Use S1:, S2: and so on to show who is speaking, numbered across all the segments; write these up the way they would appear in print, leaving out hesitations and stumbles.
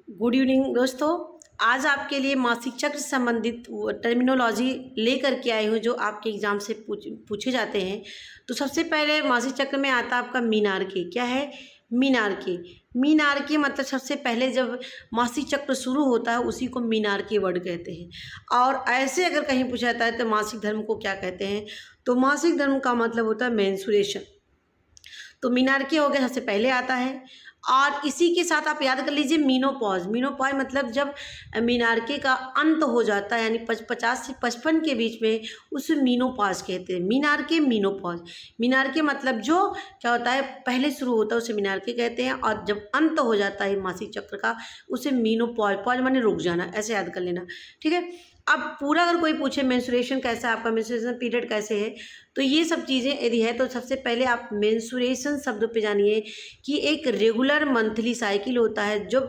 S1: Good evening दोस्तों। आज आपके लिए मासिक चक्र से संबंधित टर्मिनोलॉजी लेकर के आई हूँ जो आपके एग्जाम से पूछे जाते हैं। तो सबसे पहले मासिक चक्र में आता है आपका मीनार-के। क्या है? मीनार-के। मीनार-के मतलब सबसे पहले जब मासिक चक्र शुरू होता है उसी को मीनार-के वर्ड कहते हैं। और ऐसे अगर कहीं पूछा जाता है तो मासिक धर्म को क्या कहते हैं, तो मासिक धर्म का मतलब होता है मेंस्ट्रुएशन। तो मीनार-के हो गया, सबसे पहले आता है। और इसी के साथ आप याद कर लीजिए मीनोपॉज। मीनोपॉज मतलब जब मीनार-के का अंत हो जाता है, यानी 50 से 55 के बीच में, उसे मीनोपॉज कहते हैं। मीनार-के, मीनोपॉज। मीनार-के मतलब जो क्या होता है, पहले शुरू होता है उसे मीनार-के कहते हैं, और जब अंत हो जाता है मासिक चक्र का उसे मीनोपॉज। पॉज माने रुक जाना, ऐसे याद कर लेना, ठीक है। अब पूरा अगर कोई पूछे मेंस्ट्रुएशन कैसा है आपका, मेंस्ट्रुएशन पीरियड कैसे है, तो ये सब चीज़ें यदि है तो सबसे पहले आप मेंस्ट्रुएशन शब्द पे जानिए कि एक रेगुलर मंथली साइकिल होता है जो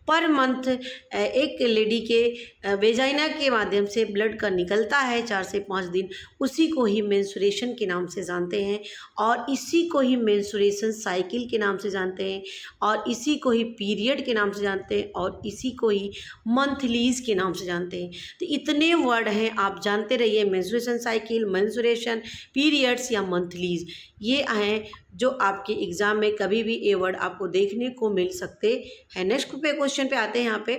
S1: पर मंथ एक लेडी के वेजाइना के माध्यम से ब्लड का निकलता है 4 से 5 दिन, उसी को ही मेंस्ट्रुएशन के नाम से जानते हैं, और इसी को ही मेंस्ट्रुएशन साइकिल के नाम से जानते हैं, और इसी को ही पीरियड के नाम से जानते हैं, और इसी को ही मंथलीज के नाम से जानते हैं। तो इतने वर्ड हैं, आप जानते रहिए। मेंस्ट्रुएशन साइकिल, मेंस्ट्रुएशन, पीरियड्स या मंथलीज, ये हैं जो आपके एग्जाम में कभी भी ये वर्ड आपको देखने को मिल सकते हैं। नेक्स्ट क्वेश्चन पे आते हैं। यहाँ पे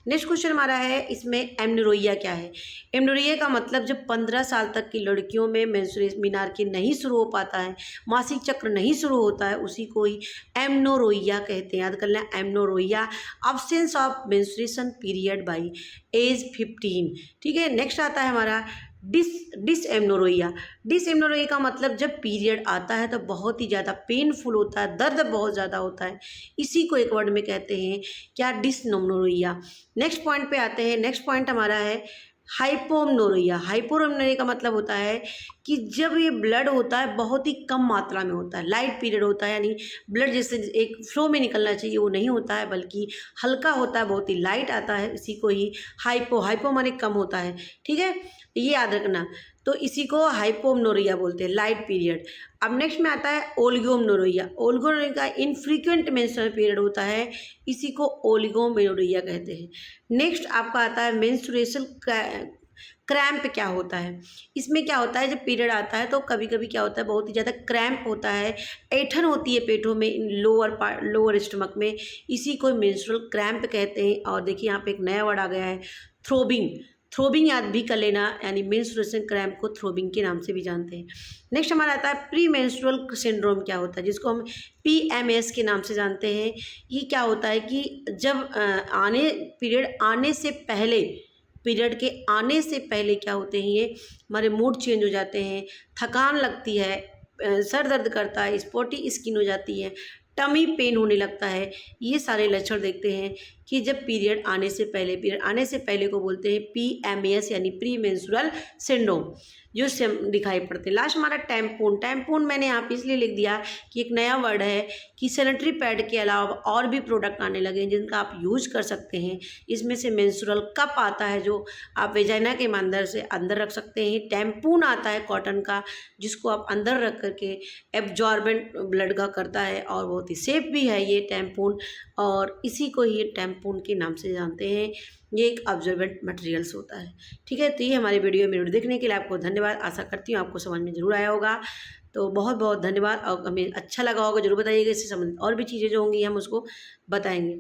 S1: नेक्स्ट क्वेश्चन हमारा है, इसमें एमनोरेगा क्या है। एमनोरेगा का मतलब जब 15 साल तक की लड़कियों में मेंस्ट्रुएशन मीनार-के नहीं शुरू हो पाता है, मासिक चक्र नहीं शुरू होता है, उसी को ही एमनोरेगा कहते हैं। याद कर लें, amenorrhoea, absence of menstruation period by age 15, ठीक है। नेक्स्ट आता है हमारा डिसएमनोरेगा। डिसएमनोरेगा का मतलब जब पीरियड आता है तो बहुत ही ज़्यादा पेनफुल होता है, दर्द बहुत ज़्यादा होता है, इसी को एक वर्ड में कहते हैं क्या, डिसनोमनोरेगा। नेक्स्ट पॉइंट पे आते हैं। नेक्स्ट पॉइंट हमारा है हाइपोमेनोरेगा। हाइपोमेनोरेगा का मतलब होता है कि जब ये ब्लड होता है बहुत ही कम मात्रा में होता है, लाइट पीरियड होता है, यानी ब्लड जैसे एक फ्लो में निकलना चाहिए वो नहीं होता है, बल्कि हल्का होता है, बहुत ही लाइट आता है, इसी को ही हाइपो माने कम होता है, ठीक है, ये याद रखना। तो इसी को हाइपोमेनोरेगा बोलते हैं, लाइट पीरियड। अब नेक्स्ट में आता है ओलिगोमेनोरेगा। ओलिगोमेनोरेगा इनफ्रीक्वेंट मेंस्ट्रुअल पीरियड होता है, इसी को ओलिगोमेनोरेगा कहते हैं। नेक्स्ट आपका आता है मेंस्ट्रुएशन क्रैम्प। क्या होता है इसमें, क्या होता है जब पीरियड आता है तो कभी कभी क्या होता है, बहुत ही ज़्यादा क्रैम्प होता है, ऐंठन होती है पेटों में, लोअर स्टमक में, इसी को मेंस्ट्रुअल क्रैम्प कहते हैं। और देखिए यहाँ पे एक नया वर्ड आ गया है, थ्रोबिंग। थ्रोबिंग याद भी कर लेना, यानी मेंस्ट्रुएशन क्रैम्प को थ्रोबिंग के नाम से भी जानते हैं। नेक्स्ट हमारा आता है प्री मेंस्ट्रुअल सिंड्रोम। क्या होता है, जिसको हम PMS के नाम से जानते हैं। ये क्या होता है कि जब पीरियड के आने से पहले क्या होते हैं, ये हमारे मूड चेंज हो जाते हैं, थकान लगती है, सर दर्द करता है, स्पॉटी स्किन हो जाती है, टमी पेन होने लगता है। ये सारे लक्षण देखते हैं कि जब पीरियड आने से पहले को बोलते हैं PMS, यानी प्री मेंस्ट्रुअल सिंड्रोम, जो दिखाई पड़ते हैं। लास्ट हमारा टैम्पून। टैम्पून मैंने यहाँ पे इसलिए लिख दिया कि एक नया वर्ड है कि सैनिटरी पैड के अलावा और भी प्रोडक्ट आने लगे हैं जिनका आप यूज कर सकते हैं। इसमें से मेंस्ट्रुअल कप आता है जो आप वेजाइना के अंदर से अंदर रख सकते हैं। टैम्पून आता है कॉटन का, जिसको आप अंदर रख करके एब्जॉर्बेंट ब्लड का करता है, और बहुत ही सेफ भी है ये टैम्पून, और इसी को ही टैम्पून के नाम से जानते हैं। ये एक ऑब्जर्वेंट मटेरियल्स होता है, ठीक है। तो ये हमारे वीडियो देखने के लिए आपको धन्यवाद। आशा करती हूँ आपको समझ में ज़रूर आया होगा, तो बहुत बहुत धन्यवाद। और हमें अच्छा लगा होगा जरूर बताइएगा, इससे संबंधित और भी चीज़ें जो होंगी हम उसको बताएंगे।